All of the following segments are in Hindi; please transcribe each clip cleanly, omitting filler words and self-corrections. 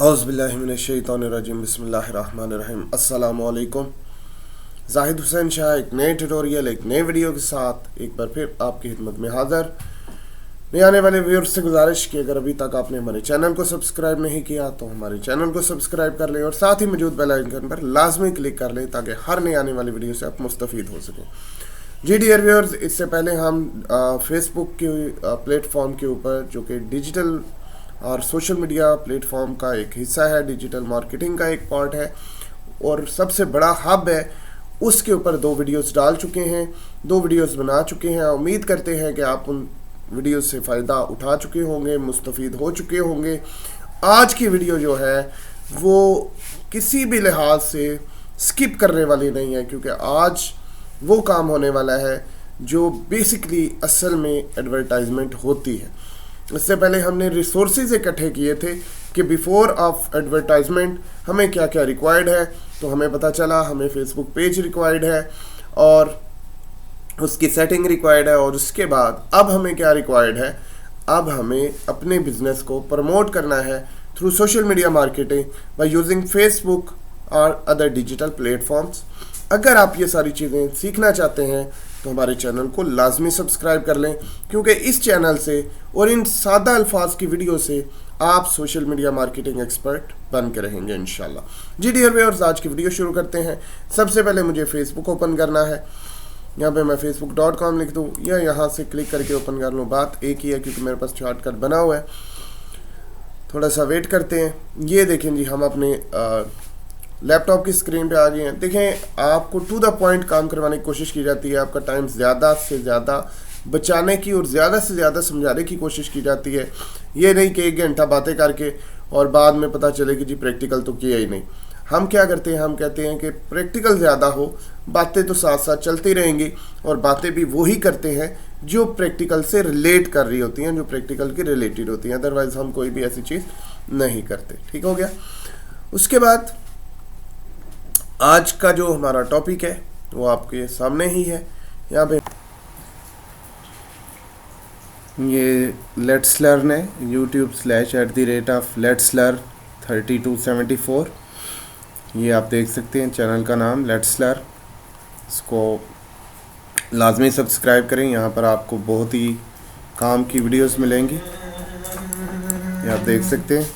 औज़ुबिल्लाहिमिनश्शैतानिर्रजीम बिस्मिल्लाहिर्रहमानिर्रहीम। अस्सलामु अलैकुम। जाहिद हुसैन शाह एक नए ट्यूटोरियल एक नए वीडियो के साथ एक बार फिर आपकी खिदमत में हाज़िर। नए आने वाले व्यूअर्स से गुजारिश कि अगर अभी तक आपने हमारे चैनल को सब्सक्राइब नहीं किया तो हमारे चैनल को सब्सक्राइब कर लें और साथ ही मौजूद बेल आइकन पर लाजमी क्लिक कर लें ताकि हर नई आने वाली वीडियो से आप मुस्तफ़ीद हो सकें। जी डियर व्यूअर्स, इससे पहले हम फेसबुक के प्लेटफॉर्म के ऊपर, जो कि डिजिटल और सोशल मीडिया प्लेटफॉर्म का एक हिस्सा है, डिजिटल मार्केटिंग का एक पार्ट है और सबसे बड़ा हब है, उसके ऊपर 2 वीडियोस डाल चुके हैं, 2 वीडियोस बना चुके हैं। उम्मीद करते हैं कि आप उन वीडियोस से फ़ायदा उठा चुके होंगे, मुस्तफ़ीद हो चुके होंगे। आज की वीडियो जो है वो किसी भी लिहाज से स्किप करने वाली नहीं है, क्योंकि आज वो काम होने वाला है जो बेसिकली असल में एडवर्टाइजमेंट होती है। इससे पहले हमने रिसोर्सेज इकट्ठे किए थे कि बिफोर ऑफ एडवर्टाइजमेंट हमें क्या क्या रिक्वायर्ड है। तो हमें पता चला हमें फेसबुक पेज रिक्वायर्ड है और उसकी सेटिंग रिक्वायर्ड है, और उसके बाद अब हमें क्या रिक्वायर्ड है, अब हमें अपने बिजनेस को प्रमोट करना है through social media marketing bye using Facebook और अदर डिजिटल प्लेटफॉर्म्स। अगर आप ये सारी चीज़ें सीखना चाहते हैं तो हमारे चैनल को लाजमी सब्सक्राइब कर लें, क्योंकि इस चैनल से और इन सादा अल्फाज की वीडियो से आप सोशल मीडिया मार्केटिंग एक्सपर्ट बन के रहेंगे इंशाल्लाह। जी डियर व्यूअर्स, आज की वीडियो शुरू करते हैं। सबसे पहले मुझे फेसबुक ओपन करना है। यहाँ पे मैं facebook.com लिख दूँ या यहाँ से क्लिक करके ओपन कर लूँ, बात एक ही है क्योंकि मेरे पास शॉर्टकट बना हुआ है। थोड़ा सा वेट करते हैं। ये देखें जी, हम अपने लैपटॉप की स्क्रीन पे आ गए हैं। देखें, आपको टू द पॉइंट काम करवाने की कोशिश की जाती है, आपका टाइम ज़्यादा से ज़्यादा बचाने की और ज़्यादा से ज़्यादा समझाने की कोशिश की जाती है। ये नहीं कि 1 घंटा बातें करके और बाद में पता चले कि जी प्रैक्टिकल तो किया ही नहीं। हम क्या करते हैं, हम कहते हैं कि प्रैक्टिकल ज़्यादा हो, बातें तो साथ साथ चलती रहेंगी, और बातें भी वही करते हैं जो प्रैक्टिकल से रिलेट कर रही होती हैं, जो प्रैक्टिकल की रिलेटेड होती हैं। अदरवाइज़ हम कोई भी ऐसी चीज़ नहीं करते। ठीक हो गया। उसके बाद आज का जो हमारा टॉपिक है वो आपके सामने ही है। यहाँ पे ये लेट्स लर्न है, YouTube/@लेट्स लर्न 3274। ये आप देख सकते हैं, चैनल का नाम लेट्स लर्न। इसको लाजमी सब्सक्राइब करें। यहाँ पर आपको बहुत ही काम की वीडियोस मिलेंगी, ये आप देख सकते हैं।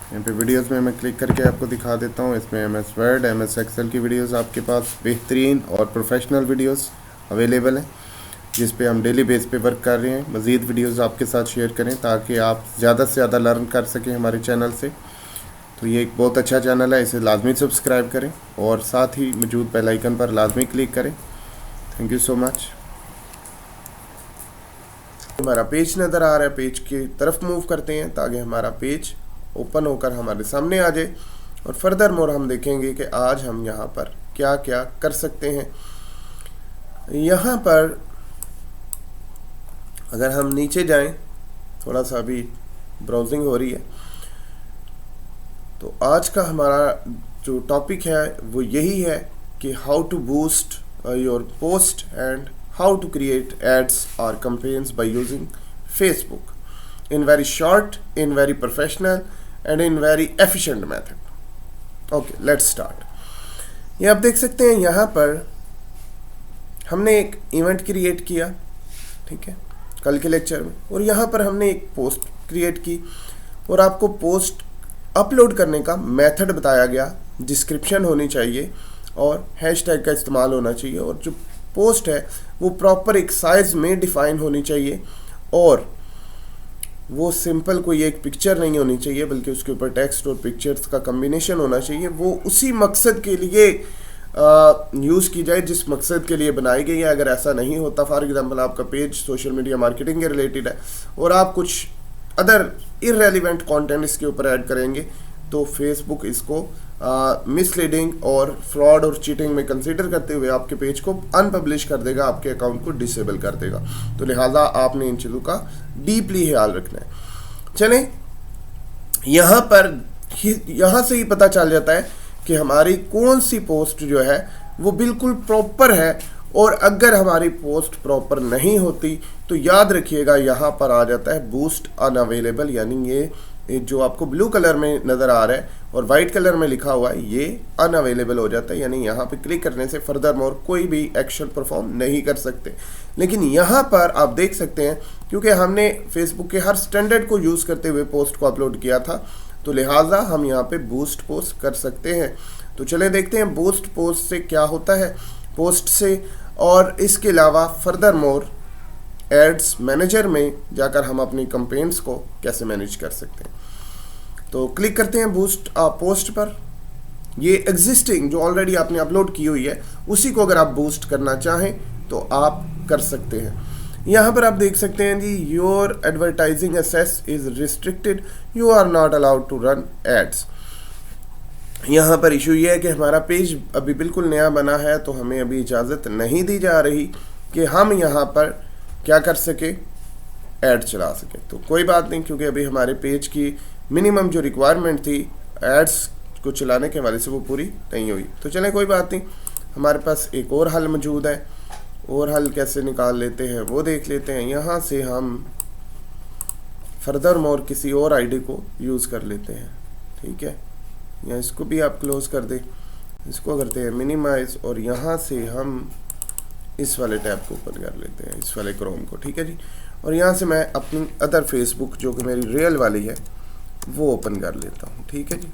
यहाँ पे वीडियोस में मैं क्लिक करके आपको दिखा देता हूँ। इसमें MS वर्ड, MS एक्सेल की वीडियोस आपके पास बेहतरीन और प्रोफेशनल वीडियोस अवेलेबल हैं, जिस पे हम डेली बेस पे वर्क कर रहे हैं। मज़ीद वीडियोस आपके साथ शेयर करें ताकि आप ज़्यादा से ज़्यादा लर्न कर सकें हमारे चैनल से। तो ये एक बहुत अच्छा चैनल है, इसे लाजमी सब्सक्राइब करें और साथ ही मौजूद बेल आइकन पर लाजमी क्लिक करें। Thank you so much. हमारा पेज नज़र आ रहा है, पेज की तरफ मूव करते हैं ताकि हमारा पेज ओपन होकर हमारे सामने आ जाए, और फर्दर मोर हम देखेंगे कि आज हम यहाँ पर क्या क्या कर सकते हैं। यहाँ पर अगर हम नीचे जाएं, थोड़ा सा अभी ब्राउजिंग हो रही है, तो आज का हमारा जो टॉपिक है वो यही है कि how to boost your post and how to create ads और campaigns by using Facebook in very short, in very professional and in very efficient method. Okay, let's start. ये आप देख सकते हैं, यहाँ पर हमने एक इवेंट क्रिएट किया, ठीक है, कल के लेक्चर में, और यहाँ पर हमने एक पोस्ट क्रिएट की और आपको पोस्ट अपलोड करने का मेथड बताया गया। डिस्क्रिप्शन होनी चाहिए और हैशटैग का इस्तेमाल होना चाहिए, और जो पोस्ट है वो प्रॉपर एक साइज़ में डिफ़ाइन होनी चाहिए, और वो सिंपल कोई एक पिक्चर नहीं होनी चाहिए, बल्कि उसके ऊपर टेक्स्ट और पिक्चर्स का कम्बिनेशन होना चाहिए। वो उसी मकसद के लिए यूज़ की जाए जिस मकसद के लिए बनाई गई है। अगर ऐसा नहीं होता, फॉर एग्जांपल आपका पेज सोशल मीडिया मार्केटिंग के रिलेटेड है और आप कुछ अदर इररेलेवेंट कंटेंट इसके ऊपर ऐड करेंगे, तो फेसबुक इसको मिसलीडिंग और फ्रॉड और चीटिंग में कंसीडर करते हुए आपके पेज को अनपब्लिश कर देगा, आपके अकाउंट को डिसेबल कर देगा। तो लिहाजा आपने इन चीज़ों का डीपली ख्याल रखना है। चलें, यहाँ से ही पता चल जाता है कि हमारी कौन सी पोस्ट जो है वो बिल्कुल प्रॉपर है, और अगर हमारी पोस्ट प्रॉपर नहीं होती तो याद रखिएगा यहाँ पर आ जाता है बूस्ट अनअवेलेबल, यानी ये जो आपको ब्लू कलर में नज़र आ रहा है और वाइट कलर में लिखा हुआ है, ये अनअवेलेबल हो जाता है, यानी यहाँ पे क्लिक करने से फर्दर मोर कोई भी एक्शन परफॉर्म नहीं कर सकते। लेकिन यहाँ पर आप देख सकते हैं, क्योंकि हमने फेसबुक के हर स्टैंडर्ड को यूज़ करते हुए पोस्ट को अपलोड किया था, तो लिहाजा हम यहाँ पे बूस्ट पोस्ट कर सकते हैं। तो चले देखते हैं बूस्ट पोस्ट से क्या होता है पोस्ट से, और इसके अलावा फर्दर मोर एड्स मैनेजर में जाकर हम अपनी कैंपेन्स को कैसे मैनेज कर सकते हैं। तो क्लिक करते हैं बूस्ट पोस्ट पर। ये एग्जिस्टिंग जो ऑलरेडी आपने अपलोड की हुई है उसी को अगर आप बूस्ट करना चाहें तो आप कर सकते हैं। यहाँ पर आप देख सकते हैं जी, your advertising access is restricted, you are not allowed to run ads. यहाँ पर इशू ये है कि हमारा पेज अभी बिल्कुल नया बना है, तो हमें अभी इजाज़त नहीं दी जा रही कि हम यहाँ पर क्या कर सके, ऐड चला सके। तो कोई बात नहीं, क्योंकि अभी हमारे पेज की मिनिमम जो रिक्वायरमेंट थी एड्स को चलाने के हवाले से वो पूरी नहीं हुई। तो चलें कोई बात नहीं, हमारे पास एक और हल मौजूद है, और हल कैसे निकाल लेते हैं वो देख लेते हैं। यहाँ से हम फर्दर मोर किसी और आईडी को यूज़ कर लेते हैं, ठीक है, या इसको भी आप क्लोज़ कर दें, इसको करते हैं मिनिमाइज, और यहाँ से हम इस वाले टैब को ओपन कर लेते हैं, इस वाले क्रोम को, ठीक है जी। और यहाँ से मैं अपनी अदर फेसबुक जो कि मेरी रियल वाली है वो ओपन कर लेता हूँ, ठीक है जी,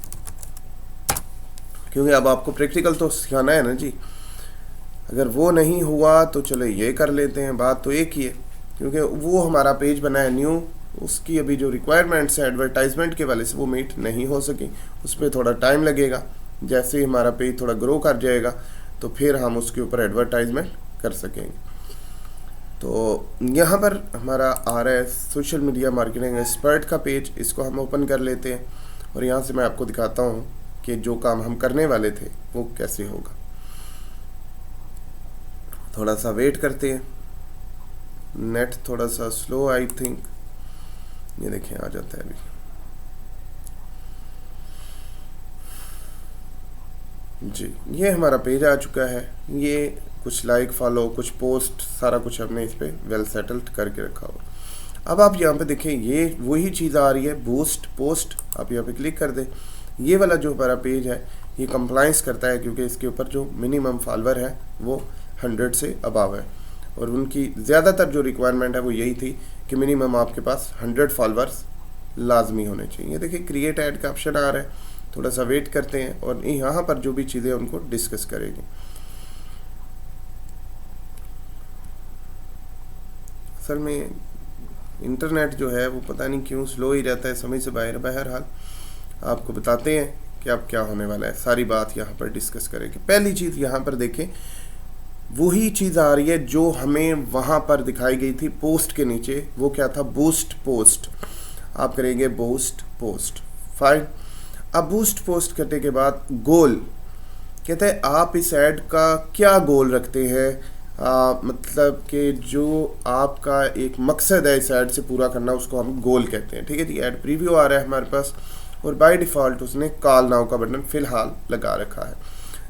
क्योंकि अब आपको प्रैक्टिकल तो सिखाना है ना जी। अगर वो नहीं हुआ तो चलो ये कर लेते हैं, बात तो एक ही है, क्योंकि वो हमारा पेज बना है न्यू, उसकी अभी जो रिक्वायरमेंट्स हैं एडवर्टाइजमेंट के वाले से वो मीट नहीं हो सकी, उस पर थोड़ा टाइम लगेगा। जैसे ही हमारा पेज थोड़ा ग्रो कर जाएगा तो फिर हम उसके ऊपर एडवर्टाइजमेंट कर सकेंगे। तो यहाँ पर हमारा आ रहा है सोशल मीडिया मार्केटिंग एक्सपर्ट का पेज, इसको हम ओपन कर लेते हैं, और यहाँ से मैं आपको दिखाता हूँ कि जो काम हम करने वाले थे वो कैसे होगा। थोड़ा सा वेट करते हैं, नेट थोड़ा सा स्लो आई थिंक, ये देखें आ जाता है अभी। जी, ये हमारा पेज आ चुका है। ये कुछ लाइक फॉलो कुछ पोस्ट सारा कुछ हमने इस पर वेल सेटल्ड करके रखा हो। अब आप यहाँ पे देखें, ये वही चीज़ आ रही है बूस्ट पोस्ट, आप यहाँ पे क्लिक कर दें। ये वाला जो हमारा पेज है ये कंप्लाइंस करता है, क्योंकि इसके ऊपर जो मिनिमम फॉलोअर है वो 100 से अबव है, और उनकी ज़्यादातर जो रिक्वायरमेंट है वो यही थी कि मिनिमम आपके पास 100 फॉलोअर्स लाजमी होने चाहिए। देखिए क्रिएट ऐड का ऑप्शन आ रहा है, थोड़ा सा वेट करते हैं और यहाँ पर जो भी चीज़ें उनको डिस्कस करेंगे। असल में इंटरनेट जो है वो पता नहीं क्यों स्लो ही रहता है, समझ से बाहर। बहरहाल आपको बताते हैं कि अब क्या होने वाला है, सारी बात यहाँ पर डिस्कस करेंगे। पहली चीज़ यहाँ पर देखें, वही चीज़ आ रही है जो हमें वहाँ पर दिखाई गई थी पोस्ट के नीचे, वो क्या था, बूस्ट पोस्ट। आप करेंगे बूस्ट पोस्ट, फाइन। अब बूस्ट पोस्ट करने के बाद गोल कहते हैं आप इस ऐड का क्या गोल रखते हैं, मतलब कि जो आपका एक मकसद है इस ऐड से पूरा करना, उसको हम गोल कहते हैं, ठीक है जी। ऐड प्रीव्यू आ रहा है हमारे पास, और बाय डिफ़ॉल्ट उसने कॉल नाउ का बटन फ़िलहाल लगा रखा है।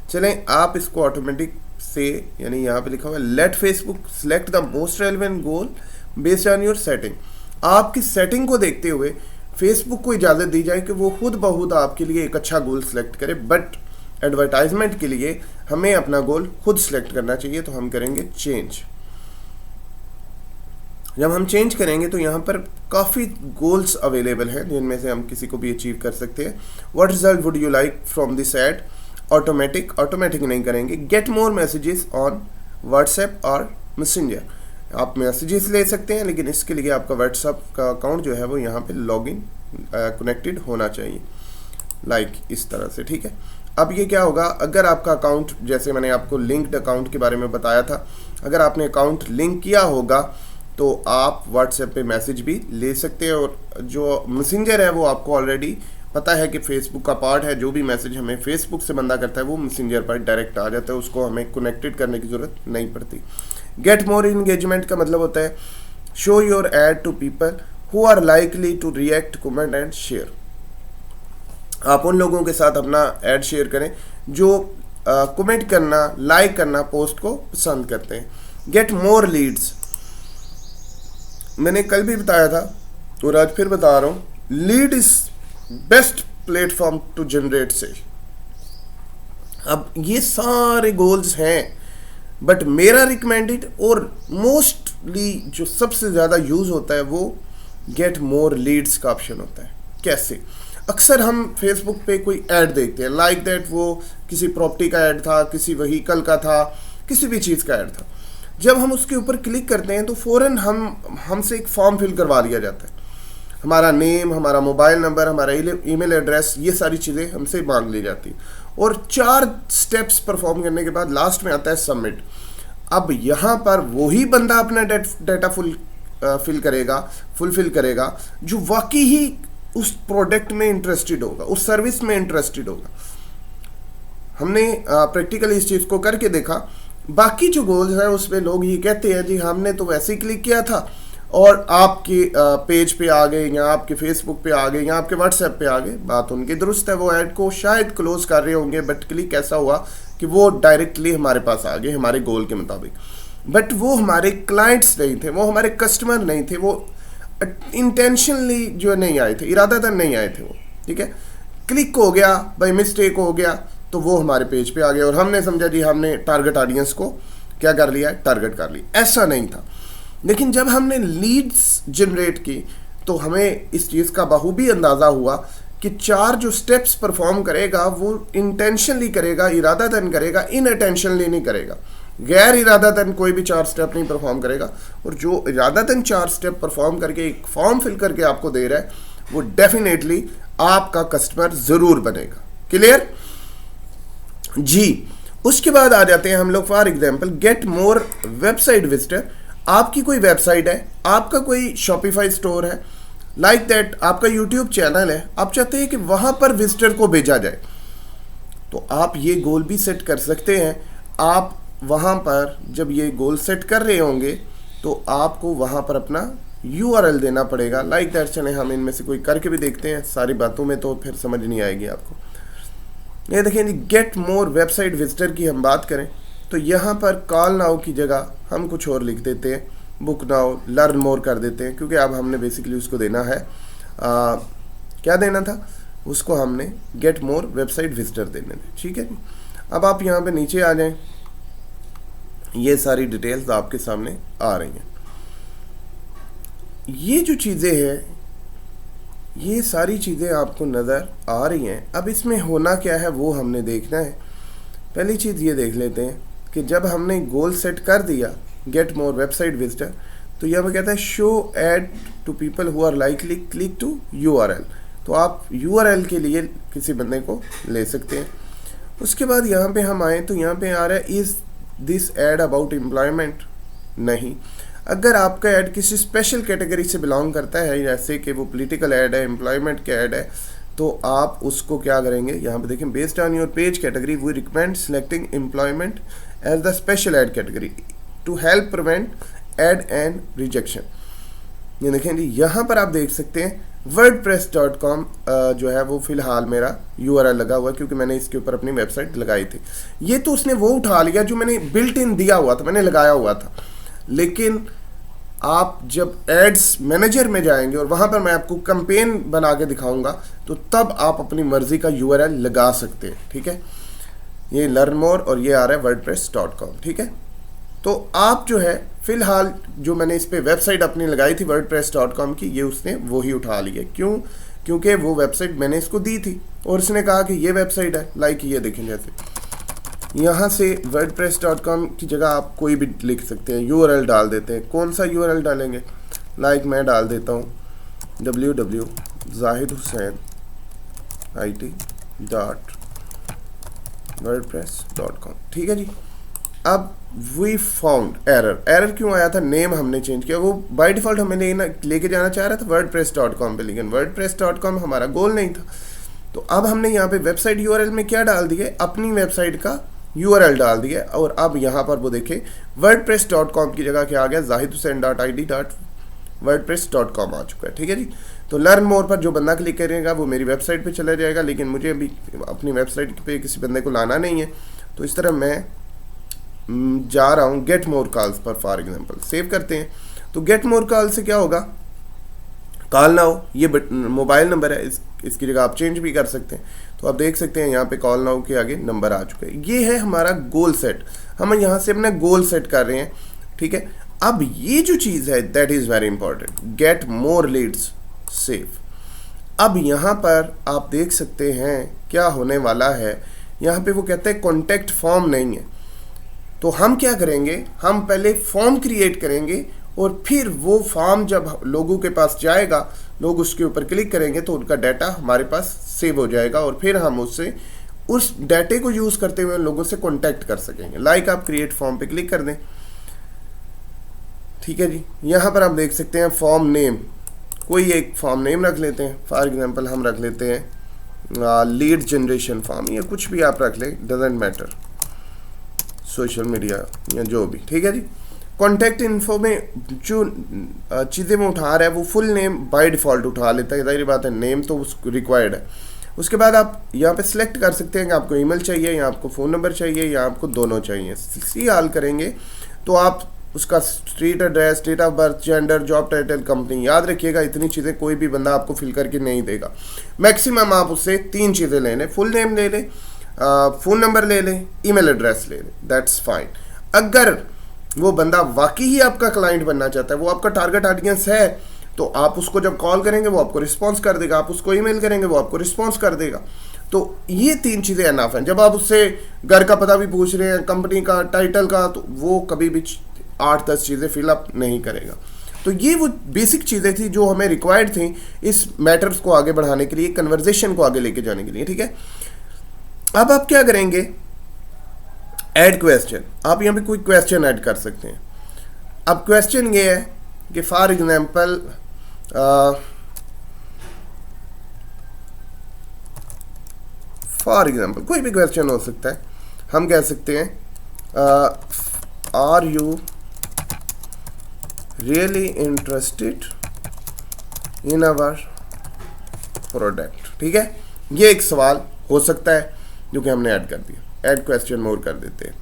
चलें आप इसको ऑटोमेटिक से, यानी यहाँ पे लिखा हुआ है let Facebook select the most relevant goal based on your setting. आपकी सेटिंग को देखते हुए फेसबुक को इजाज़त दी जाए कि वो खुद ब खुद आपके लिए एक अच्छा गोल सेलेक्ट करे, बट एडवर्टाइजमेंट के लिए हमें अपना गोल खुद सेलेक्ट करना चाहिए। तो हम करेंगे चेंज। जब हम चेंज करेंगे तो यहाँ पर काफ़ी गोल्स अवेलेबल हैं जिनमें से हम किसी को भी अचीव कर सकते हैं। What result would you like from this add, automatic नहीं करेंगे। Get more messages on WhatsApp और मैसेंजर, आप मैसेजेस ले सकते हैं, लेकिन इसके लिए आपका व्हाट्सएप का अकाउंट जो है वो यहाँ पे लॉगिन कनेक्टेड होना चाहिए, लाइक इस तरह से, ठीक है। अब ये क्या होगा, अगर आपका अकाउंट, जैसे मैंने आपको लिंक्ड अकाउंट के बारे में बताया था, अगर आपने अकाउंट लिंक किया होगा तो आप व्हाट्सएप पे मैसेज भी ले सकते हैं, और जो मैसेंजर है वो आपको ऑलरेडी पता है कि फेसबुक का पार्ट है। जो भी मैसेज हमें फेसबुक से बंदा करता है वो मैसेंजर पर डायरेक्ट आ जाता है, उसको हमें कनेक्टेड करने की ज़रूरत नहीं पड़ती। गेट मोर इंगेजमेंट का मतलब होता है show your ad to people who are likely to react, comment and share. आप उन लोगों के साथ अपना ऐड शेयर करें जो कमेंट करना, लाइक करना, पोस्ट को पसंद करते हैं। गेट मोर लीड्स, मैंने कल भी बताया था और आज फिर बता रहा हूँ, lead is best platform to generate sale. अब ये सारे गोल्स हैं, बट मेरा रिकमेंडेड और मोस्टली जो सबसे ज़्यादा यूज़ होता है वो गेट मोर लीड्स का ऑप्शन होता है। कैसे? अक्सर हम फेसबुक पे कोई ऐड देखते हैं, लाइक दैट वो किसी प्रॉपर्टी का ऐड था, किसी व्हीकल का था, किसी भी चीज़ का ऐड था। जब हम उसके ऊपर क्लिक करते हैं तो फ़ौरन हमसे एक फॉर्म फिल करवा लिया जाता है। हमारा नेम, हमारा मोबाइल नंबर, हमारा ईमेल एड्रेस, ये सारी चीज़ें हमसे मांग ली जाती है और 4 स्टेप्स परफॉर्म करने के बाद लास्ट में आता है सबमिट। अब यहाँ पर वही बंदा अपना डाटा फुलफिल करेगा जो वाकई ही उस प्रोडक्ट में इंटरेस्टेड होगा, उस सर्विस में इंटरेस्टेड होगा। हमने प्रैक्टिकली इस चीज़ को करके देखा। बाकी जो गोल्स हैं उसमें लोग ये कहते हैं जी हमने तो वैसे ही क्लिक किया था और आपके पेज पे आ गए, या आपके फेसबुक पे आ गए, या आपके व्हाट्सएप पे आ गए। बात उनकी दुरुस्त है, वो ऐड को शायद क्लोज कर रहे होंगे, बट क्लिक ऐसा हुआ कि वो डायरेक्टली हमारे पास आ गए हमारे गोल के मुताबिक। बट वो हमारे क्लाइंट्स नहीं थे, वो हमारे कस्टमर नहीं थे, वो इंटेंशनली जो नहीं आए थे, इरादतन नहीं आए थे वो। ठीक है, क्लिक हो गया, बाई मिस्टेक हो गया, तो वो हमारे पेज पे आ गया और हमने समझा जी हमने टारगेट ऑडियंस को क्या कर लिया, टारगेट कर ली। ऐसा नहीं था। लेकिन जब हमने लीड्स जनरेट की तो हमें इस चीज़ का बखूबी अंदाज़ा हुआ कि 4 जो स्टेप्स परफॉर्म करेगा वो इंटेंशनली करेगा, इरादतन करेगा, इनअटेंशनली नहीं करेगा। गैर इरादतन कोई भी 4 स्टेप नहीं परफॉर्म करेगा। और जो इरादतन 4 स्टेप परफॉर्म करके एक फॉर्म फिल करके आपको दे रहा है वो डेफिनेटली आपका कस्टमर ज़रूर बनेगा। क्लियर जी। उसके बाद आ जाते हैं हम लोग for example get more website visitor. आपकी कोई वेबसाइट है, आपका कोई शॉपिफाई स्टोर है, लाइक दैट आपका यूट्यूब चैनल है, आप चाहते हैं कि वहाँ पर विजिटर को भेजा जाए, तो आप ये गोल भी सेट कर सकते हैं। आप वहाँ पर जब ये गोल सेट कर रहे होंगे तो आपको वहाँ पर अपना URL देना पड़ेगा, लाइक दैट। चले हम इनमें से कोई करके भी देखते हैं, सारी बातों में तो फिर समझ नहीं आएगी आपको। ये देखें जी, गेट मोर वेबसाइट विजिटर की हम बात करें तो यहाँ पर कॉल नाउ की जगह हम कुछ और लिख देते हैं, बुक नाउ, लर्न मोर कर देते हैं, क्योंकि अब हमने बेसिकली उसको देना है क्या देना था उसको, हमने गेट मोर वेबसाइट विजिटर देने थे। ठीक है। अब आप यहाँ पे नीचे आ जाएं, ये सारी डिटेल्स आपके सामने आ रही हैं। ये जो चीज़ें हैं, ये सारी चीज़ें आपको नज़र आ रही हैं। अब इसमें होना क्या है वो हमने देखना है। पहली चीज़ ये देख लेते हैं कि जब हमने गोल सेट कर दिया गेट मोर वेबसाइट विजिटर, तो यह कहता है show ad to people who are likely click to URL। तो आप URL के लिए किसी बंदे को ले सकते हैं। उसके बाद यहाँ पे हम आए तो यहाँ पे आ रहा है is this ad about employment. नहीं, अगर आपका ऐड किसी स्पेशल कैटेगरी से बिलोंग करता है, जैसे कि वो पॉलिटिकल ऐड है, एम्प्लॉयमेंट का ऐड है, तो आप उसको क्या करेंगे, यहाँ पे देखें based on your page category we recommend selecting employment as the special ad category to help prevent ad and rejection. ये देखें जी, यहाँ पर आप देख सकते हैं wordpress.com जो है वो फ़िलहाल मेरा URL लगा हुआ है, क्योंकि मैंने इसके ऊपर अपनी वेबसाइट लगाई थी। ये तो उसने वो उठा लिया जो मैंने बिल्ट इन दिया हुआ था, मैंने लगाया हुआ था। लेकिन आप जब एड्स मैनेजर में जाएंगे और वहाँ पर मैं आपको कैंपेन बना के दिखाऊंगा, तो तब आप अपनी मर्ज़ी का URL लगा सकते हैं। ठीक है, ये लर्न मोर और ये आ रहा है wordpress.com। ठीक है, तो आप जो है फ़िलहाल जो मैंने इस पर वेबसाइट अपनी लगाई थी wordpress.com की, ये उसने वो ही उठा ली है। क्यों? क्योंकि वो वेबसाइट मैंने इसको दी थी और इसने कहा कि ये वेबसाइट है, लाइक ये देखें, जैसे यहाँ से wordpress.com की जगह आप कोई भी लिख सकते हैं, URL डाल देते हैं। कौन सा URL डालेंगे? लाइक मैं डाल देता हूँ www.zahidhussain.wordpress.com। ठीक है जी। अब वी फाउंड एरर क्यों आया था? नेम हमने चेंज किया, वो बाय डिफ़ॉल्ट हमें लेके जाना चाह रहा था wordpress.com पे, लेकिन wordpress.com हमारा गोल नहीं था। तो अब हमने यहाँ पे वेबसाइट URL में क्या डाल दिया, अपनी वेबसाइट का URL डाल दिया। और अब यहाँ पर वो देखे wordpress.com की जगह क्या आ गया, zahidhussain.id.wordpress.com आ चुका है। ठीक है जी। तो लर्न मोर पर जो बंदा क्लिक करेगा वो मेरी वेबसाइट पे चला जाएगा, लेकिन मुझे अभी अपनी वेबसाइट पे किसी बंदे को लाना नहीं है, तो इस तरह मैं जा रहा हूँ गेट मोर कॉल्स पर। फॉर एग्जांपल सेव करते हैं, तो गेट मोर कॉल से क्या होगा, कॉल नाउ ये मोबाइल नंबर है, इसकी जगह आप चेंज भी कर सकते हैं। तो आप देख सकते हैं यहाँ पे कॉल नाउ के आगे नंबर आ चुका है। ये है हमारा गोल सेट, हम यहाँ से अपना गोल सेट कर रहे हैं, ठीक है। अब ये जो चीज़ है that is very important, get more Leeds save. अब यहाँ पर आप देख सकते हैं क्या होने वाला है, यहाँ पे वो कहते हैं कॉन्टैक्ट फॉर्म नहीं है। तो हम क्या करेंगे, हम पहले फॉर्म क्रिएट करेंगे और फिर वो फॉर्म जब लोगों के पास जाएगा, लोग उसके ऊपर क्लिक करेंगे तो उनका डाटा हमारे पास सेव हो जाएगा और फिर हम उससे उस डाटे को यूज़ करते हुए लोगों से कॉन्टैक्ट कर सकेंगे। लाइक आप क्रिएट फॉर्म पे क्लिक कर दें, ठीक है जी। यहाँ पर आप देख सकते हैं फॉर्म नेम, कोई एक फॉर्म नेम रख लेते हैं। फॉर एग्जांपल हम रख लेते हैं लीड जनरेशन फॉर्म, या कुछ भी आप रख लें, डजेंट मैटर, सोशल मीडिया या जो भी, ठीक है जी। कॉन्टैक्ट इन्फो में जो चीज़ें में उठा रहा है वो फुल नेम बाय डिफ़ॉल्ट उठा लेता है, जाहिर बात है नेम तो उसको रिक्वायर्ड है। उसके बाद आप यहाँ पे सिलेक्ट कर सकते हैं कि आपको ईमेल चाहिए या आपको फ़ोन नंबर चाहिए या आपको दोनों चाहिए। सी ऑल करेंगे तो आप उसका street address, date of birth, gender, job title, company, याद रखिएगा इतनी चीज़ें कोई भी बंदा आपको फिल करके नहीं देगा। मैक्सिमम आप उससे 3 चीज़ें ले लें, फुल नेम ले लें, फ़ोन नंबर ले लें, ईमेल एड्रेस ले लें, दैट्स फाइन। अगर वो बंदा वाकई ही आपका क्लाइंट बनना चाहता है, वो आपका टारगेट ऑडियंस है, तो आप उसको जब कॉल करेंगे वो आपको रिस्पॉन्स कर देगा, आप उसको ईमेल करेंगे वो आपको रिस्पॉन्स कर देगा। तो ये 3 चीज़ें एनफ हैं। जब आप उससे घर का पता भी पूछ रहे हैं, कंपनी का, टाइटल का, तो वो कभी भी 8-10 चीज़ें फिलअप नहीं करेगा। तो ये वो बेसिक चीज़ें थी जो हमें रिक्वायर्ड थी इस मैटर्स को आगे बढ़ाने के लिए, कन्वर्जेशन को आगे लेके जाने के लिए, ठीक है। अब आप क्या करेंगे, ऐड क्वेश्चन। आप यहाँ पे कोई क्वेश्चन ऐड कर सकते हैं। अब क्वेश्चन ये है कि फॉर एग्जांपल कोई भी क्वेश्चन हो सकता है। हम कह सकते हैं are you really interested in our product, ठीक है। ये एक सवाल हो सकता है जो कि हमने ऐड कर दिया। ऐड क्वेश्चन मोर कर देते हैं,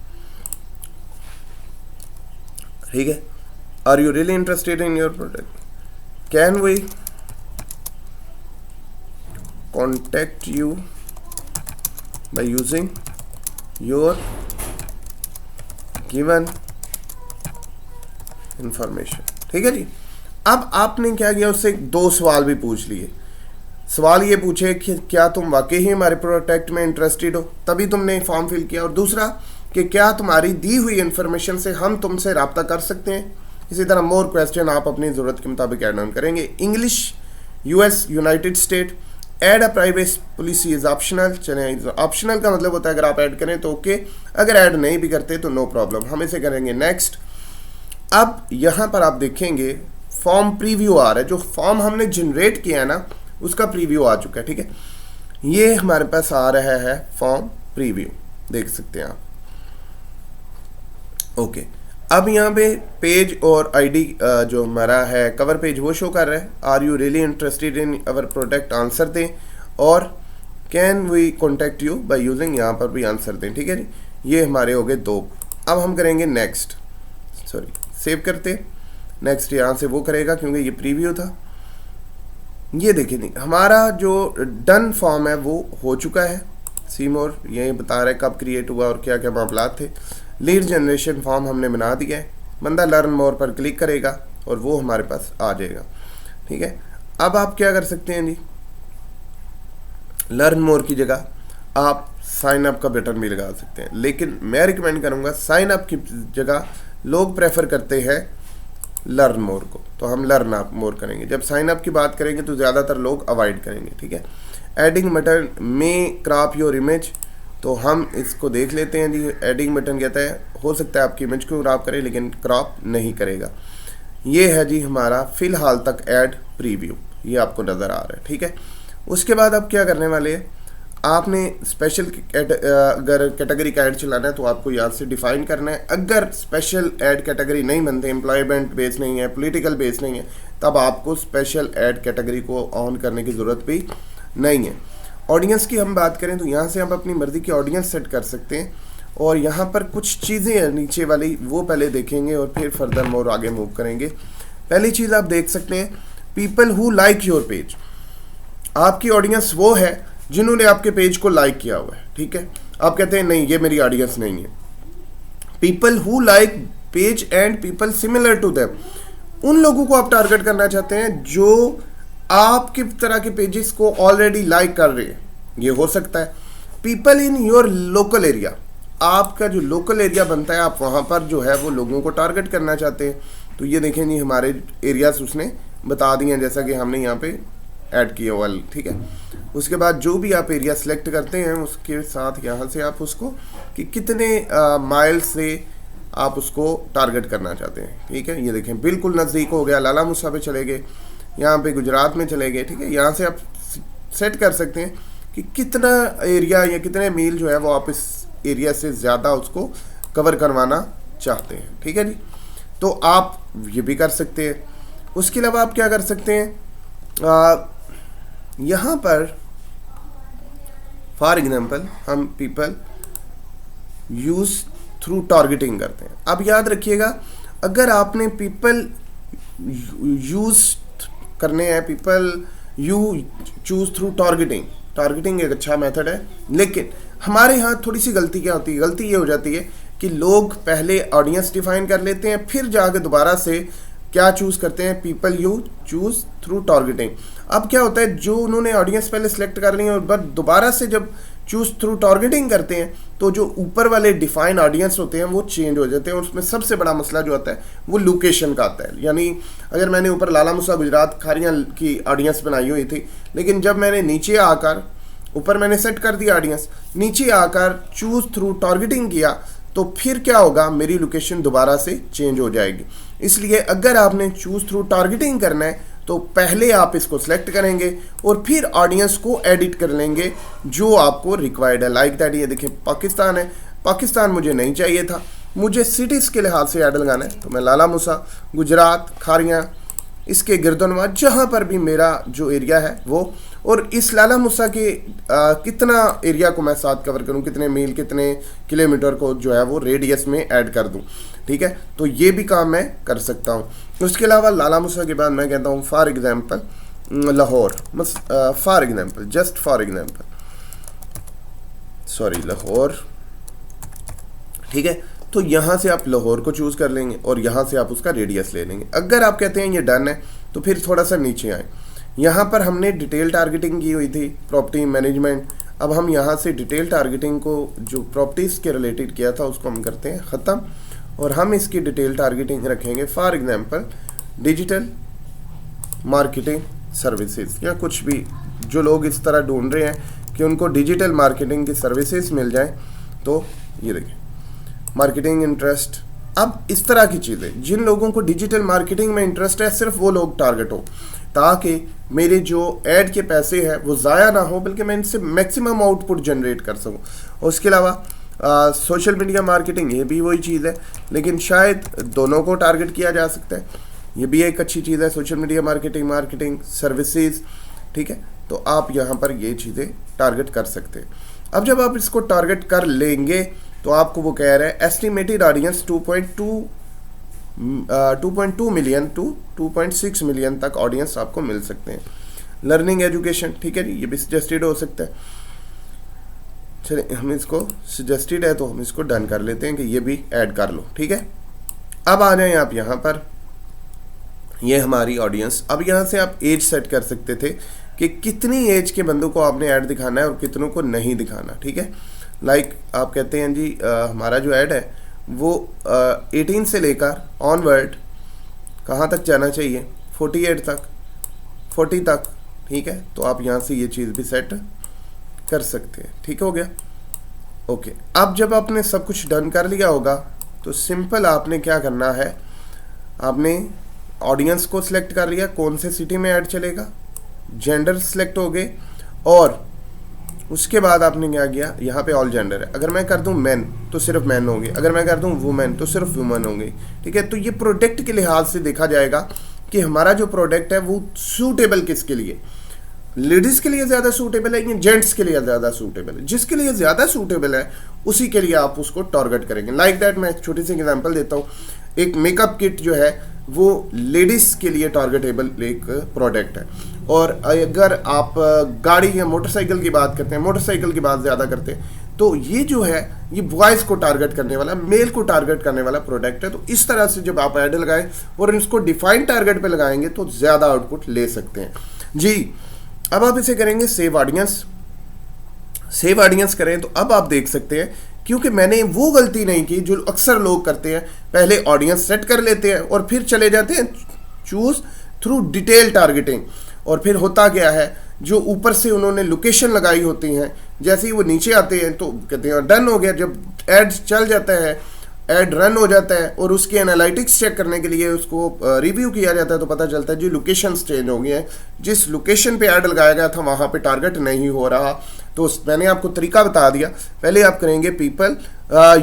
ठीक है। Are you really interested in your product, can we contact you by using your given information, ठीक है जी। अब आपने क्या किया, उससे 2 सवाल भी पूछ लिए। सवाल ये पूछे कि क्या तुम वाकई ही हमारे प्रोडक्ट में इंटरेस्टेड हो, तभी तुमने फॉर्म फिल किया। और दूसरा कि क्या तुम्हारी दी हुई इन्फॉर्मेशन से हम तुमसे रब्ता कर सकते हैं। इसी तरह मोर क्वेश्चन आप अपनी ज़रूरत के मुताबिक ऐड ऑन करेंगे। English, US, United state, add a privacy policy is optional. चलें, ऑप्शनल का मतलब होता है अगर आप ऐड करें तो ओके, अगर ऐड नहीं भी करते तो नो प्रॉब्लम, हम इसे करेंगे नेक्स्ट। अब यहाँ पर आप देखेंगे फॉर्म प्रीव्यू आ रहा है, जो फॉर्म हमने जनरेट किया है ना उसका प्रीव्यू आ चुका है, ठीक है। ये हमारे पास आ रहा है फॉर्म प्रीव्यू, देख सकते हैं आप, ओके। अब यहाँ पे पेज और आईडी जो हमारा है कवर पेज वो शो कर रहा है। Are you really interested in our product, answer दें, और can we contact you by using, यहाँ पर भी आंसर दें, ठीक है जी। ये हमारे हो गए 2। अब हम करेंगे नेक्स्ट, सॉरी सेव करते, नेक्स्ट यहाँ से वो करेगा क्योंकि ये प्रीव्यू था। ये देखिए नहीं, हमारा जो डन फॉर्म है वो हो चुका है। सी मोर ये बता रहा है कब क्रिएट हुआ और क्या क्या मामलात थे। लीड जनरेशन फॉर्म हमने बना दिया है। बंदा लर्न मोर पर क्लिक करेगा और वो हमारे पास आ जाएगा, ठीक है। अब आप क्या कर सकते हैं जी, लर्न मोर की जगह आप साइन अप का बटन भी लगा सकते हैं, लेकिन मैं रिकमेंड करूँगा साइन अप की जगह लोग प्रेफर करते हैं लर्न मोर को, तो हम लर्न अप मोर करेंगे। जब साइन अप की बात करेंगे तो ज़्यादातर लोग अवॉइड करेंगे, ठीक है। एडिंग बटन में क्रॉप योर इमेज, तो हम इसको देख लेते हैं जी। एडिंग बटन कहता है हो सकता है आपकी इमेज को क्रॉप करे लेकिन क्रॉप नहीं करेगा। ये है जी हमारा फ़िलहाल तक ऐड प्रीव्यू, ये आपको नज़र आ रहा है, ठीक है। उसके बाद आप क्या करने वाले हैं, आपने स्पेशल अगर कैटेगरी का ऐड चलाना है तो आपको यहाँ से डिफाइन करना है। अगर स्पेशल ऐड कैटेगरी नहीं बनते, एम्प्लॉयमेंट बेस नहीं है, पॉलिटिकल बेस नहीं है, तब आपको स्पेशल ऐड कैटेगरी को ऑन करने की ज़रूरत भी नहीं है। ऑडियंस की हम बात करें तो यहाँ से आप अपनी मर्ज़ी की ऑडियंस सेट कर सकते हैं, और यहाँ पर कुछ चीज़ें हैं नीचे वाली, वो पहले देखेंगे और फिर फर्दर मोर आगे मूव करेंगे। पहली चीज़ आप देख सकते हैं, people who like your page. आपकी ऑडियंस वो है जिन्होंने आपके पेज को लाइक किया हुआ है, ठीक है। आप कहते हैं नहीं ये मेरी ऑडियंस नहीं है। People who like page and people similar to them, उन लोगों को आप टारगेट करना चाहते हैं जो आपकी तरह के पेजेस को ऑलरेडी लाइक कर रहे हैं। ये हो सकता है people in your local area, आपका जो लोकल एरिया बनता है आप वहाँ पर जो है वो लोगों को टारगेट करना चाहते हैं। तो ये देखें जी हमारे एरियाज उसने बता दिए हैं, जैसा कि हमने यहाँ पे ऐड किया हुआ, ठीक है। उसके बाद जो भी आप एरिया सेलेक्ट करते हैं उसके साथ यहाँ से आप उसको कि कितने माइल से आप उसको टारगेट करना चाहते हैं, ठीक है। ये देखें बिल्कुल नज़दीक हो गया, लाला मुसा पे चले गए, यहाँ पे गुजरात में चले गए, ठीक है। यहाँ से आप सेट कर सकते हैं कि कितना एरिया या कितने मील जो है वो आप इस एरिया से ज़्यादा उसको कवर करवाना चाहते हैं, ठीक है जी। तो आप ये भी कर सकते हैं। उसके अलावा आप क्या कर सकते हैं, यहाँ पर फॉर एग्जांपल हम पीपल यूज़ थ्रू टारगेटिंग करते हैं। अब याद रखिएगा अगर आपने पीपल यूज़ करने हैं, people you choose through targeting, targeting एक अच्छा मेथड है, लेकिन हमारे यहाँ थोड़ी सी गलती क्या होती है, गलती ये हो जाती है कि लोग पहले ऑडियंस डिफाइन कर लेते हैं, फिर जाके दोबारा से क्या चूज़ करते हैं, people you choose through targeting. अब क्या होता है जो उन्होंने ऑडियंस पहले सेलेक्ट कर ली है और बट दोबारा से जब चूज़ थ्रू टारगेटिंग करते हैं तो जो ऊपर वाले डिफाइन ऑडियंस होते हैं वो चेंज हो जाते हैं। और उसमें सबसे बड़ा मसला जो आता है वो लोकेशन का आता है। यानी अगर मैंने ऊपर लाला मुसा गुजरात खारियाँ की ऑडियंस बनाई हुई थी, लेकिन जब मैंने नीचे आकर ऊपर मैंने सेट कर दिया ऑडियंस, नीचे आकर चूज़ थ्रू टारगेटिंग किया तो फिर क्या होगा, मेरी लोकेशन दोबारा से चेंज हो जाएगी। इसलिए अगर आपने चूज़ थ्रू टारगेटिंग करना है तो पहले आप इसको सिलेक्ट करेंगे और फिर ऑडियंस को एडिट कर लेंगे जो आपको रिक्वायर्ड है। लाइक दैट, ये देखिए पाकिस्तान है, पाकिस्तान मुझे नहीं चाहिए था, मुझे सिटीज़ के लिहाज से ऐड लगाना है, तो मैं लाला मुसा गुजरात खारियाँ इसके गिरदोनवा जहाँ पर भी मेरा जो एरिया है वो, और इस लाला मुसा के कितना एरिया को मैं साथ कवर करूँ, कितने मील कितने किलोमीटर को जो है वो रेडियस में ऐड कर दूँ, ठीक है। तो ये भी काम मैं कर सकता हूँ। उसके अलावा लाला मुसा के बाद मैं कहता हूँ for example Lahore, for example just for example sorry Lahore, ठीक है। तो यहाँ से आप लाहौर को चूज़ कर लेंगे और यहाँ से आप उसका रेडियस ले लेंगे। अगर आप कहते हैं ये डन है तो फिर थोड़ा सा नीचे आए, यहाँ पर हमने डिटेल टारगेटिंग की हुई थी प्रॉपर्टी मैनेजमेंट। अब हम यहाँ से डिटेल टारगेटिंग को जो प्रॉपर्टीज़ के रिलेटेड किया था उसको हम करते हैं ख़त्म, और हम इसकी डिटेल टारगेटिंग रखेंगे for example digital marketing services, या कुछ भी जो लोग इस तरह ढूंढ रहे हैं कि उनको डिजिटल मार्केटिंग की सर्विसेज मिल जाए। तो ये देखिए मार्केटिंग इंटरेस्ट, अब इस तरह की चीज़ें जिन लोगों को डिजिटल मार्केटिंग में इंटरेस्ट है सिर्फ वो लोग टारगेट हो, ताकि मेरे जो ऐड के पैसे हैं वो ज़ाया ना हो, बल्कि मैं इनसे मैक्सिमम आउटपुट जनरेट कर सकूँ। और उसके अलावा सोशल मीडिया मार्केटिंग, ये भी वही चीज़ है, लेकिन शायद दोनों को टारगेट किया जा सकता है। ये भी एक अच्छी चीज़ है, social media marketing, marketing services, ठीक है। तो आप यहाँ पर ये चीज़ें टारगेट कर सकते हैं। अब जब आप इसको टारगेट कर लेंगे तो आपको वो कह रहा है estimated audience 2.2 million to 2.6 million तक ऑडियंस आपको मिल सकते हैं। लर्निंग एजुकेशन, ठीक है जी, ये भी सजेस्टेड हो सकता है। चलिए हम इसको सजेस्टेड है तो हम इसको डन कर लेते हैं कि ये भी ऐड कर लो, ठीक है। अब आ जाएं आप यहाँ पर, ये हमारी ऑडियंस। अब यहाँ से आप एज सेट कर सकते थे कि कितनी एज के बंदों को आपने ऐड दिखाना है और कितनों को नहीं दिखाना, ठीक है। लाइक आप कहते हैं जी हमारा जो ऐड है वो 18 से लेकर ऑनवर्ड कहाँ तक जाना चाहिए, 48 तक, 40 तक, ठीक है। तो आप यहाँ से ये चीज़ भी सेट कर सकते हैं, ठीक हो गया, ओके। अब जब आपने सब कुछ डन कर लिया होगा तो सिंपल आपने क्या करना है, आपने ऑडियंस को सिलेक्ट कर लिया, कौन से सिटी में ऐड चलेगा, जेंडर सिलेक्ट हो गए, और उसके बाद आपने क्या किया, यहाँ पे ऑल जेंडर है, अगर मैं कर दूँ मैन तो सिर्फ मैन होंगे, अगर मैं कर दूँ वुमेन तो सिर्फ वुमेन होंगे, ठीक है। तो ये प्रोडक्ट के लिहाज से देखा जाएगा कि हमारा जो प्रोडक्ट है वो सूटेबल किसके लिए, लेडीज़ के लिए ज़्यादा सूटेबल है या जेंट्स के लिए ज़्यादा सूटेबल है। जिसके लिए ज़्यादा सूटेबल है उसी के लिए आप उसको टारगेट करेंगे। लाइक दैट मैं एक छोटी सी एग्जांपल देता हूँ, एक मेकअप किट जो है वो लेडीज़ के लिए टारगेटेबल एक प्रोडक्ट है, और अगर आप गाड़ी या मोटरसाइकिल की बात करते हैं, मोटरसाइकिल की बात ज़्यादा करते हैं, तो ये जो है ये बॉयज़ को टारगेट करने वाला, मेल को टारगेट करने वाला प्रोडक्ट है। तो इस तरह से जब आप ऐड लगाएं और इसको डिफाइंड टारगेट पे लगाएंगे तो ज़्यादा आउटपुट ले सकते हैं जी। अब आप इसे करेंगे सेव ऑडियंस। सेव ऑडियंस करें तो अब आप देख सकते हैं, क्योंकि मैंने वो गलती नहीं की जो अक्सर लोग करते हैं, पहले ऑडियंस सेट कर लेते हैं और फिर चले जाते हैं चूज थ्रू डिटेल टारगेटिंग, और फिर होता क्या है, जो ऊपर से उन्होंने लोकेशन लगाई होती हैं, जैसे ही वो नीचे आते हैं तो कहते हैं डन हो गया। जब एड चल जाता है, एड रन हो जाता है और उसके एनालिटिक्स चेक करने के लिए उसको रिव्यू किया जाता है, तो पता चलता है जी लोकेशन चेंज हो गई है, जिस लोकेशन पे ऐड लगाया गया था वहाँ पे टारगेट नहीं हो रहा। तो मैंने आपको तरीका बता दिया। पहले आप करेंगे people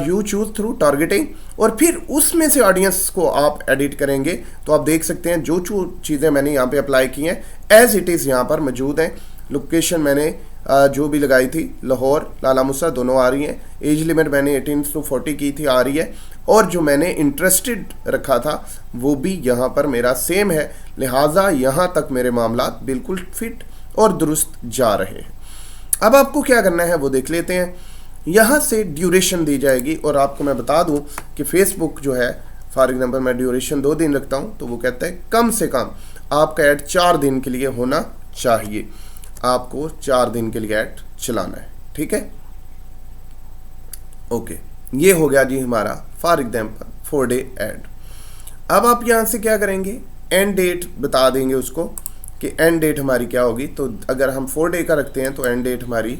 you choose through targeting, और फिर उसमें से ऑडियंस को आप एडिट करेंगे। तो आप देख सकते हैं जो चीज़ें मैंने यहाँ पे अप्लाई की हैं एज इट इज़ यहाँ पर मौजूद हैं। लोकेशन मैंने जो भी लगाई थी, लाहौर लाला मुसा दोनों आ रही हैं। एज लिमिट मैंने 18 to 40 की थी, आ रही है। और जो मैंने इंटरेस्टेड रखा था वो भी यहाँ पर मेरा सेम है, लिहाजा यहाँ तक मेरे मामला बिल्कुल फिट और दुरुस्त जा रहे हैं। अब आपको क्या करना है वो देख लेते हैं। यहाँ से ड्यूरेशन दी जाएगी, और आपको मैं बता दूँ कि फेसबुक जो है, फॉर एग्जाम्पल मैं ड्यूरेशन 2 दिन रखता हूँ, तो वो कहता है कम से कम आपका ऐड 4 दिन के लिए होना चाहिए, आपको 4 दिन के लिए ऐड चलाना है, ठीक है। ओके, ये हो गया जी हमारा फॉर एग्जाम्पल 4 डे ऐड। अब आप यहाँ से क्या करेंगे, एंड डेट बता देंगे उसको कि एंड डेट हमारी क्या होगी। तो अगर हम 4 डे का रखते हैं तो एंड डेट हमारी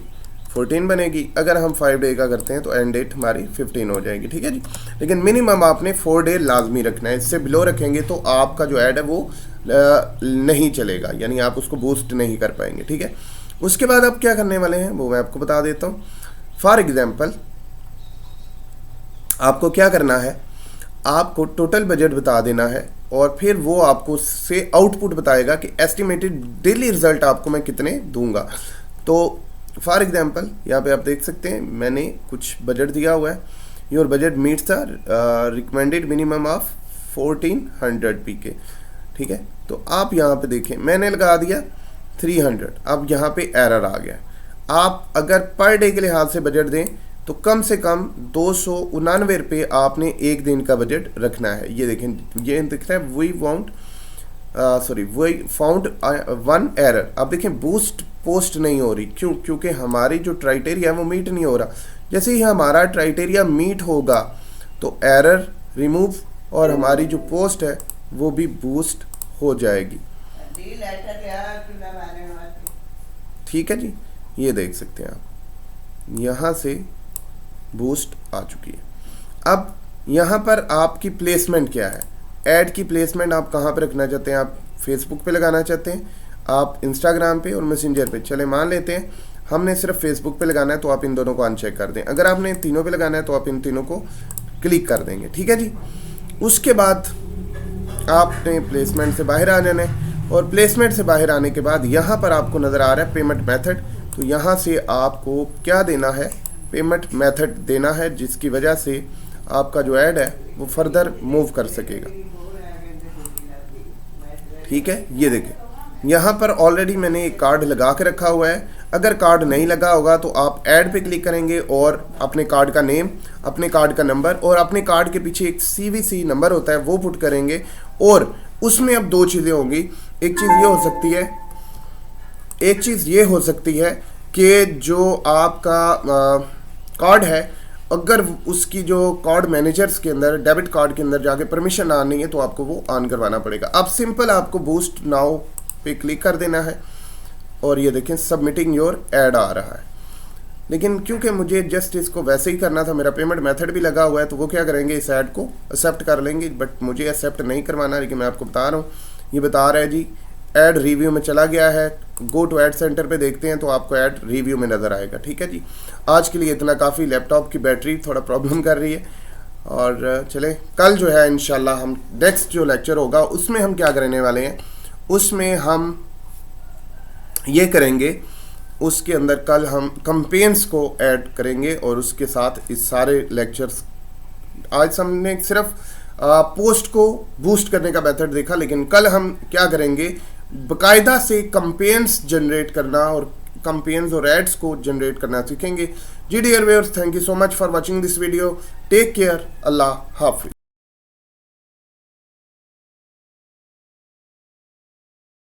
14 बनेगी, अगर हम 5 डे का करते हैं तो एंड डेट हमारी 15 हो जाएगी, ठीक है जी। लेकिन मिनिमम आपने 4 डे लाजमी रखना है, इससे बिलो रखेंगे तो आपका जो ऐड है वो नहीं चलेगा, यानी आप उसको बूस्ट नहीं कर पाएंगे, ठीक है। उसके बाद आप क्या करने वाले हैं वो मैं आपको बता देता हूँ। फॉर एग्जाम्पल आपको क्या करना है, आपको टोटल बजट बता देना है, और फिर वो आपको से आउटपुट बताएगा कि एस्टिमेटेड डेली रिजल्ट आपको मैं कितने दूंगा। तो फॉर एग्जांपल यहाँ पे आप देख सकते हैं मैंने कुछ बजट दिया हुआ है, your budget meets the recommended minimum of 1400 PK, ठीक है। तो आप यहाँ पे देखें मैंने लगा दिया 300, अब यहाँ पे एरर आ गया। आप अगर पर डे के लिहाज से बजट दें तो कम से कम 299 रुपये आपने एक दिन का बजट रखना है। ये देखें, ये दिख रहा है वी फाउंड 1 एरर। अब देखें बूस्ट पोस्ट नहीं हो रही, क्यों? क्योंकि हमारी जो क्राइटेरिया है वो मीट नहीं हो रहा। जैसे ही हमारा क्राइटेरिया मीट होगा तो एरर रिमूव और हमारी जो पोस्ट है वो भी बूस्ट हो जाएगी, ठीक है जी। ये देख सकते हैं आप, यहाँ से बूस्ट आ चुकी है। अब यहाँ पर आपकी प्लेसमेंट क्या है, ऐड की प्लेसमेंट आप कहाँ पे रखना चाहते हैं? आप फेसबुक पे लगाना चाहते हैं, आप इंस्टाग्राम पे और मैसेंजर पे। चले मान लेते हैं हमने सिर्फ फेसबुक पे लगाना है, तो आप इन दोनों को अनचेक कर दें। अगर आपने तीनों पे लगाना है तो आप इन तीनों को क्लिक कर देंगे, ठीक है जी। उसके बाद आपने प्लेसमेंट से बाहर आ जाना है, और प्लेसमेंट से बाहर आने के बाद यहाँ पर आपको नज़र आ रहा है पेमेंट मेथड। तो यहाँ से आपको क्या देना है, पेमेंट मेथड देना है, जिसकी वजह से आपका जो ऐड है वो फर्दर मूव कर सकेगा, ठीक है। ये देखें यहाँ पर ऑलरेडी मैंने एक कार्ड लगा के रखा हुआ है। अगर कार्ड नहीं लगा होगा तो आप ऐड पे क्लिक करेंगे और अपने कार्ड का नेम, अपने कार्ड का नंबर और अपने कार्ड के पीछे एक CVC नंबर होता है वो पुट करेंगे। और उसमें अब 2 चीज़ें होंगी। एक चीज़ ये हो सकती है कि जो आपका कार्ड है, अगर उसकी जो कार्ड मैनेजर्स के अंदर, डेबिट कार्ड के अंदर जाके परमिशन ऑन नहीं है तो आपको वो ऑन करवाना पड़ेगा। अब सिंपल आपको बूस्ट नाउ पे क्लिक कर देना है, और ये देखें सबमिटिंग योर ऐड आ रहा है। लेकिन क्योंकि मुझे जस्ट इसको वैसे ही करना था, मेरा पेमेंट मेथड भी लगा हुआ है, तो वो क्या करेंगे, इस ऐड को एक्सेप्ट कर लेंगे। बट मुझे एक्सेप्ट नहीं करवाना, लेकिन मैं आपको बता रहा हूँ। ये बता रहा है जी ऐड रिव्यू में चला गया है, गो टू ऐड सेंटर पे देखते हैं तो आपको ऐड रिव्यू में नज़र आएगा, ठीक है जी। आज के लिए इतना काफ़ी। लैपटॉप की बैटरी थोड़ा प्रॉब्लम कर रही है, और चले कल जो है इंशाल्लाह हम नेक्स्ट जो लेक्चर होगा उसमें हम क्या करने वाले हैं, उसमें हम ये करेंगे, उसके अंदर कल हम कैंपेन्स को ऐड करेंगे, और उसके साथ इस सारे लेक्चर्स। आज हमने सिर्फ पोस्ट को बूस्ट करने का मेथड देखा, लेकिन कल हम क्या करेंगे, बाकायदा से कंपेन्स जनरेट करना और कंपेन्स और एड्स को जनरेट करना सीखेंगे। जी dear viewers, thank you so much for watching this video. Take care, अल्लाह हाफिज।